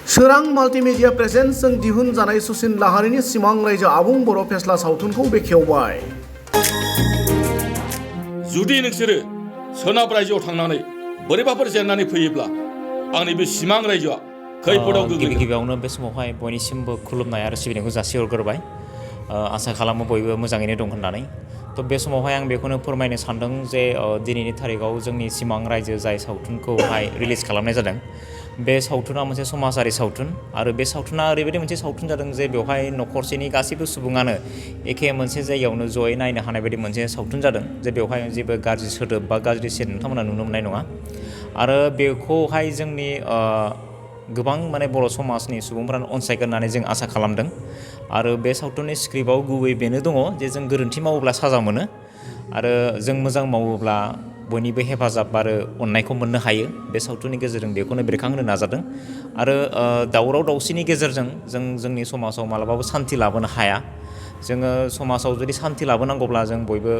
सोरां माल्टिमेडिया प्रेजेन्सजों दिहुनजानाय सुसिन लाहारीनि सिमां रायजो आबुं बर' फेस्ला सावथुनखौ बेखेवबाय। जुदि नोंसोरो सोनाब रायजोआव थांनानै बोरैबाफोर जेननानै फैयोब्ला आंनि बे सिमां रायजोआ खैफोदाव गोग्लैगोन। गिबियावनो बे समावहाय बयनिसिमबो खुलुमनाय आरो सिबिनायखौ जासिहरग्रोबाय। आसा खालामो बयबो मोजाङैनो दं होननानै। थ' बे समावहाय आं बेखौनो फोरमायनो सानदों जे दिनैनि थारिखआव जोंनि सिमां रायजो जाय सावथुनखौहाय रिलिज खालामनाय जादों, बे सावथुना मोनसे समाजारि सावथुन आरो बे सावथुना ओरैबायदि मोनसे सावथुन जादों जे बेवहाय न'खरसेनि गासैबो सुबुङानो एखे मोनसे जायगायावनो जयै नायनो हानाय बायदि मोनसे सावथुन जादों जे बेवहाय जेबो गाज्रि सोदोब बा गाज्रि सेन नोंथांमोना नुनो मोननाय नङा। आरो बेखौहाय जोंनि गोबां बर' समाजनि सुबुंफ्रानो अनसायगोन होननानै जों आसा खालामदों। आरो बे सावथुननि स्क्रिप्टआव गुबै बेनो दङ जे जों गोरोन्थि मावोब्ला साजा मोनो आरो जों मोजां मावोब्ला बयनिबो हेफाजाब आरो अननायखौ मोननो हायो। बे सावथुननि गेजेरजों बेखौनो बेरखांहोनो नाजादों। आरो दावराव दावसिनि गेजेरजों जों जोंनि समाजाव मालाबाबो सान्थि लाबोनो हाया। जोङो समाजाव जुदि सान्थि लाबोनांगौब्ला जों बयबो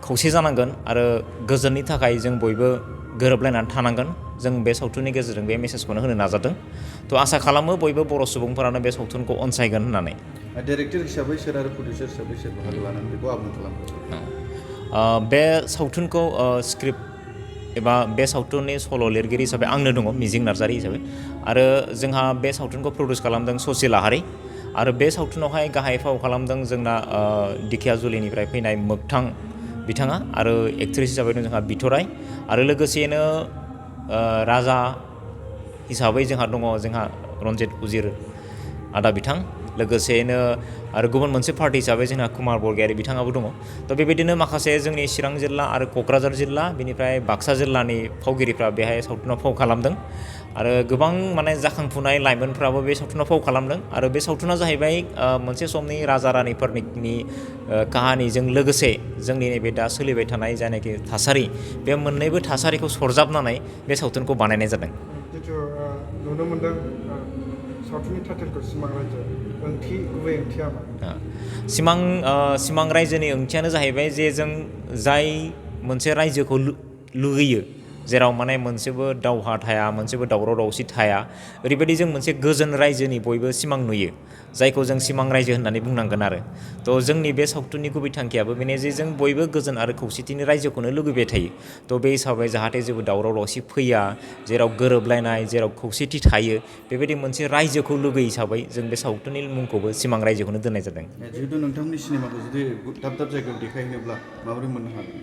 खौसे जानांगोन आरो गोजोननि थाखाय जों बयबो गोरोबलायनानै थानांगोन। जों बे सावथुननि गेजेरजों बे मेसेजखौनो होनो नाजादों। थ' आसा खालामो बयबो बर' सुबुंफोरानो बे सावथुनखौ अनसायगोन होननानै। डाइरेक्टर हिसाबै सोर आरो प्रडिउसार हिसाबै सोर बाहागो लानानै बेखौ आबुं खालामो? बे सावथुनखौ स्क्रिप्ट एबा बे सावथुननि सल' लिरगिरि हिसाबै आंनो दङ, मिजिं नार्जारि हिसाबै। आरो जोंहा बे सावथुनखौ प्रडिउस खालामदों ससि लाहारी। आरो बे सावथुनावहाय गाहाय फाव खालामदों जोंना दिखियाजुलिनिफ्राय फैनाय मोगथां बिथाङा। आरो एक्ट्रेस हिसाबै दं जोंहा बिथराय। आरो लोगोसेयैनो राजा हिसाबै जोंहा दङ रन्जित उजिर आदा बिथां। लोगोसेयैनो आरो गुबुन मोनसे पार्टी हिसाबै जोंहा कुमार बरगयारी बिथाङाबो दङ। थ' बेबायदिनो माखासे जोंनि चिरां जिल्ला आरो क'क्राझार जिल्ला बेनिफ्राय बाक्सा जिल्लानि फावगिरिफ्रा बेहाय सावथुनाव फाव खालामदों। आरो गोबां जाखांफुनाय लाइमोनफ्राबो बे सावथुनाव फाव खालामदों। आरो बे सावथुना जाहैबाय मोनसे समनि राजा रानिफोरनि काहानिजों लोगोसे जोंनि नैबे दा सोलिबाय थानाय जायनाखि थासारि, बे मोननैबो थासारिखौ सरजाबनानै बे सावथुनखौ बानायनाय जादों। जिथु नुनो मोनदों सावथुननि टाइटेलखौ सिमां रायजो, गुबै ओंथिया मा? सिमां रायजोनि ओंथियानो जाहैबाय जे जों जाय मोनसे रायजोखौ लुगैयो, जेराव मोनसेबो दावहा थाया, मोनसेबो दावराव दावसि थाया, ओरैबायदि जों मोनसे गोजोन रायजोनि बयबो सिमां नुयो, जायखौ जों सिमां रायजो होननानै बुंनांगोन आरो। थ' जोंनि बे सावथुननि गुबै थांखियाबो बेनो जे जों बयबो गोजोन आरो खौसेथिनि रायजोखौनो लुगैबाय थायो। थ' बे हिसाबै जाहाथे जेबो दावराव दावसि फैया, जेराव गोरोबलायनाय, जेराव खौसेथि थायो, बेबायदि मोनसे रायजोखौ लुगैयो हिसाबै जों बे सावथुननि मुंखौबो सिमां रायजोखौनो दोननाय जादों। जिहेतु नोंथांमोननि सिनेमाखौ जुदि दाब दाब जायगायाव देखायहैनोब्ला माबोरै मोननो हागोन?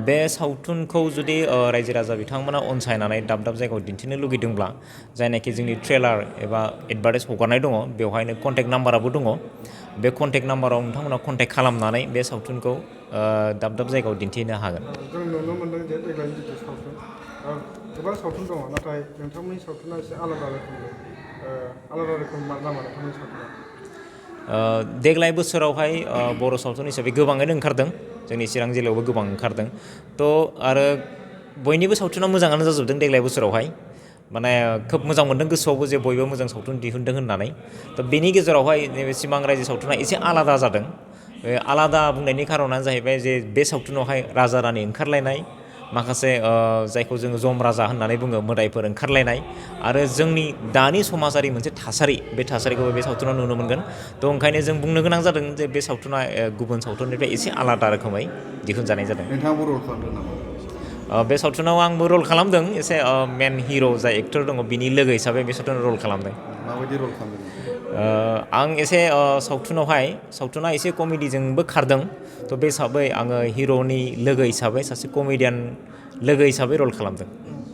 बे सावथुनखौ जुदि रायजो राजा बिथांमोना अनसायनानै दाब दाब जायगायाव दिन्थिनो लुगैदोंब्ला, जायनाखि जोंनि ट्रेलार एबा एडभार्टाइज हगारनाय दङ, बेवहायनो कन्टेक्ट नाम्बाराबो दङ। बे कन्टेक्ट नाम्बाराव नोंथांमोना कन्टेक्ट खालामनानै बे सावथुनखौ दाब दाब जायगायाव दिन्थिनो हागोन। जों नुनो मोनदों जे देग्लायनि जिथु सावथुन, गोबां सावथुन दङ, नाथाय नोंथांमोननि सावथुना एसे आलादा रोखोम नामा नोंथांमोननि सावथुना? देग्लाय बोसोरावहाय बर' सावथुन हिसाबै गोबाङैनो ओंखारदों। जोंनि चिरां जिल्लायावबो गोबां ओंखारदों। थ' आरो बयनिबो सावथुना मोजाङानो जाजोबदों देग्लाय बोसोरावहाय। खोब मोजां मोनदों गोसोआवबो जे बयबो मोजां सावथुन दिहुनदों होननानै। थ' बेनि गेजेरावहाय नैबे सिमां रायजो सावथुना एसे आलादा जादों। आलादा बुंनायनि खारनानो जाहैबाय जे बे सावथुनावहाय राजा रानि ओंखारलायनाय, माखासे जायखौ जोङो जम राजा होननानै बुङो, मोदायफोर ओंखारलायनाय, आरो जोंनि दानि समाजारि मोनसे थासारि, बे थासारिखौबो बे सावथुनाव नुनो मोनगोन। थ' ओंखायनो जों बुंनो गोनां जादों जे बे सावथुना गुबुन सावथुननिफ्राय एसे आलादा रोखोमै दिहुनजानाय जादों। नोंथाङाबो रल खालामदों नामा? बे सावथुनाव आंबो रल खालामदों, एसे मेन हिर' जाय एक्टर दङ बिनि लोगो हिसाबै बे सावथुनाव रल खालामदों। माबायदि रल खालामदों? आं एसे सावथुना एसे कमेडिजोंबो खारदों। थ' बे हिसाबै आङो हिर'नि लोगो हिसाबै, सासे कमेडियान लोगो हिसाबै रल खालामदों।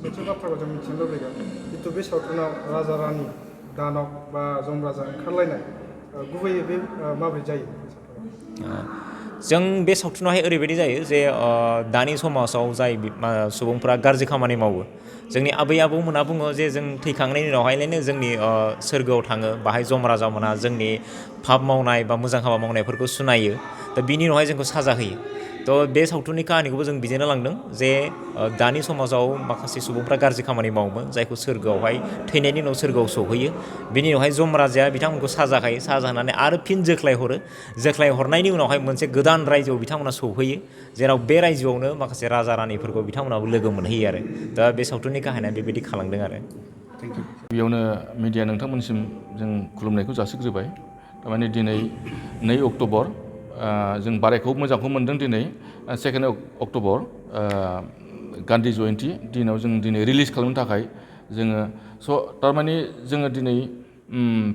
मोनसे बाथ्राखौ जों मिथिनो लुबैगोन, जितु बे सावथुनाव राजा रानि, दानब बा जम राजा ओंखारलायनाय, गुबैयै बे माबोरै जायो? जों बे सावथुनावहाय ओरैबायदि जायो जे दानि समाजाव जाय सुबुंफ्रा गाज्रि खामानि मावो, जोंनि आबै आबौमोना बुङो जे जों थैखांनायनि उनावहायलायनो जोंनि सोरगोआव थाङो, बाहाय जम राजामोना जोंनि फाब मावनाय बा मोजां हाबा मावनायफोरखौ सुनायो, दा बिनि उनावहाय जोंखौ साजा होयो। थ' बे सावथुननि काहानिखौबो जों बिदिनो लांदों जे दानि समाजाव माखासे सुबुंफ्रा गाज्रि खामानि मावोमोन, जायखौ सोरगोआवहाय थैनायनि उनाव सोरगोआव सौहैयो। बिनि उनावहाय जम राजाया बिथांमोनखौ साजा होयो, साजा होनानै आरो फिन जोख्लाय हरनायनि उनावहाय मोनसे गोदान रायजोआव बिथांमोना सौहैयो, जेराव बे रायजोआवनो माखासे राजा रानिफोरखौ बिथांमोनाबो लोगो मोनहैयो आरो। दा बे सावथुननि काहानिया बेबायदि खालामदों आरो। Thank you. बेयावनो मिडिया नोंथांमोनसिम जों खुलुमनायखौ जासिग्रोबाय। थारमाने दिनै 2 अक्ट'बर जों बारायखौ मोजांखौ मोन्दों। दिनै 2 अक्ट'बर गान्धी जयन्ती दिनाव जों दिनै रिलिज खालामनो थाखाय जोङो थारमाने जोङो दिनै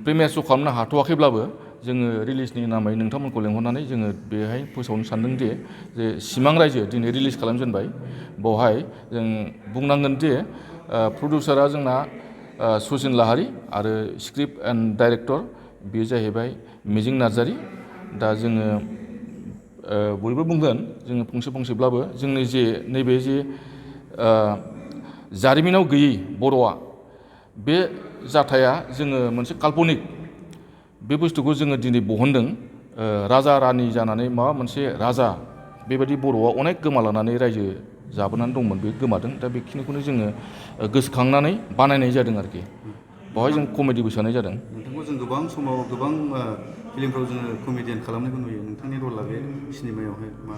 प्रिमियार श' खालामनो हाथ'वाखैब्लाबो जोङो रिलिजनि नामै नोंथांमोनखौ लेंहरनानै जोङो बेहाय फोसावनो सानदों जे सिमां रायजो दिनै रिलिज खालामजेनबाय। बेवहाय जों बुंनांगोन जे प्रडिउसारा जोंना सचिन लाहारी आरो स्क्रिप्ट एन्ड डाइरेक्टर बेयो जाहैबाय मिजिं नार्जारी। दा जोङो बयबो बुंगोन जोङो फंसे फंसेब्लाबो जोंनि जे नैबे जे जारिमिनाव गैयै बर'आ बे जाथाया जोङो मोनसे काल्पनिक बे बुस्थुखौ जोङो दिनै बहनदों। राजा रानि जानानै माबा मोनसे राजा बेबायदि बर'आ अनेक गोमालानानै रायजो जाबोनानै दंमोन, बे गोमादों। दा बेखिनिखौनो जोङो गोसोखांनानै बानायनाय जादों आरोखि। बेवहाय जों कमेडिबो सोनाय जादों। नोंथांखौ जों गोबां समाव गोबां फिल्मफ्राव जोङो कमेडियान खालामनायखौ नुयो। नोंथांनि रला बे सिनेमायावहाय मा?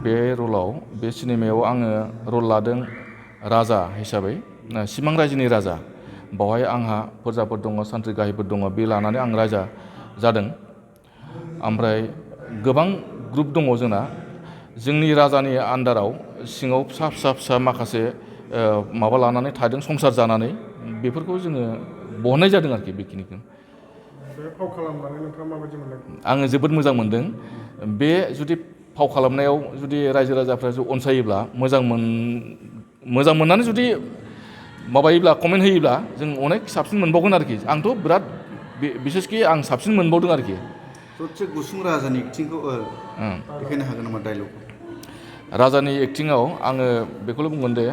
बे रलाव बे सिनेमायाव आङो रल लादों राजा हिसाबै, सिमां रायजोनि राजा। बावहाय आंहा फोरजाफोर दङ, सान्थ्रि गाहायफोर दङ, बे लानानै आं राजा जादों। ओमफ्राय गोबां ग्रुप दङ जोंना। जोंनि राजानि आन्दाराव सिङाव फिसा फिसा फिसा माखासे माबा लानानै थादों संसार जानानै, बेफोरखौ जोङो बहननाय जादों आरोखि बेखिनिखौ। बे फाव खालामनानै नोंथाङा माबायदि मोनदों? आङो जोबोद मोजां मोनदों। बे जुदि फाव खालामनायाव जुदि रायजो राजाफ्रा अनसायोब्ला मोजां मोननानै जुदि माबायोब्ला कमेन्ट होयोब्ला जों अनेक साबसिन मोनबावगोन आरोखि। आंथ' बिराद बिसेसकि आं साबसिन मोनबावदों आरोखि। ससे गुसुं राजानि एक्टिंखौ देखायनो हागोन नामा डायलगखौ? राजानि एक्टिङाव आङो बेखौल' बुंगोन दे,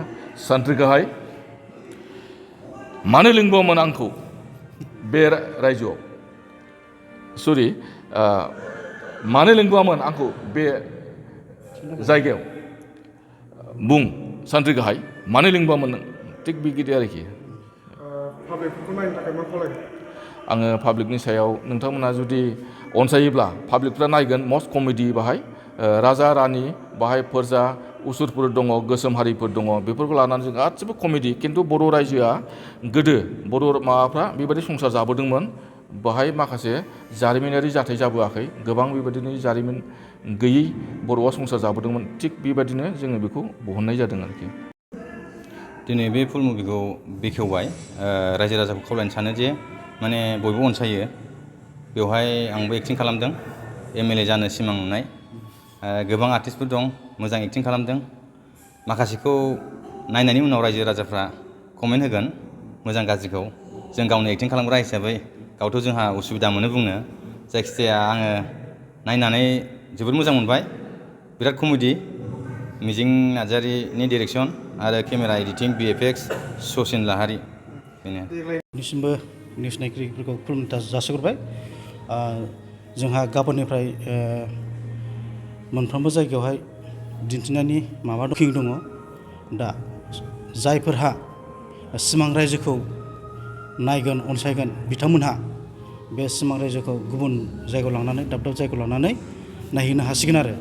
सान्थ्रि गाहाय मानो लिंबावोमोन आंखौ बे रायजोआव, सरि मानो लिंबावामोन आंखौ बे जायगायाव, बुं सान्थ्रि गाहाय मानो लिंबावामोन नों? थिग बिदि आरोखि। पाब्लिकफोरखौ नायनो थाखाय मा खालामो? आङो पाब्लिकनि सायाव नोंथांमोना जुदि अनसायोब्ला पाब्लिकफ्रा नायगोन मस्ट कमेडि बाहाय। राजा रानि बाहाय फोरजा उसुरफोर दङ, गोसोम हारिफोर दङ, बेफोरखौ लानानै जों गासिबो कमेडि। खिन्थु बर' रायजोआ गोदो बर' माबाफ्रा बेबायदि संसार जाबोदोंमोन। बाहाय माखासे जारिमिनारि जाथाय जाबोआखै, गोबां बेबायदिनो जारिमिन गैयै बर'आ संसार जाबोदोंमोन। थिग बेबायदिनो जोङो बेखौ बहननाय जादों आरोखि। दिनै बे फुल मुभिखौ बेखेवबाय। रायजो राजाखौ खावलायनो सानो जे माने बयबो अनसायो। बेवहाय आंबो एक्टिं खालामदों, MLA जानो सिमां नुनाय। गोबां आर्टिस्टफोर दं, मोजां एक्टिं खालामदों। माखासेखौ नायनायनि उनाव रायजो राजाफ्रा कमेन्ट होगोन मोजां गाज्रिखौ। जों गावनो एक्टिं खालामग्रा हिसाबै गावथ' जोंहा उसुबिदा मोनो बुंनो। जायखिजाया आङो नायनानै जोबोद मोजां मोनबाय। बिराद कमेडि। मिजिं नार्जारीनि डिरेक्सन आरो camera editing VFX Sachin Lahary. बेनो। नोंनिसिमबो निउस नायगिरिफोरखौ खुलुमनाय जासिहरबाय। जोंहा गाबोननिफ्राय मोनफ्रोमबो जायगायावहाय दिन्थिनायनि माबा बुकिं दङ। दा जायफोरहा सिमां रायजोखौ नायगोन, अनसायगोन, बिथांमोनहा बे सिमां रायजोखौ गुबुन जायगायाव लांनानै, दाब दाब जायगायाव लांनानै नायहैनो हासिगोन आरो।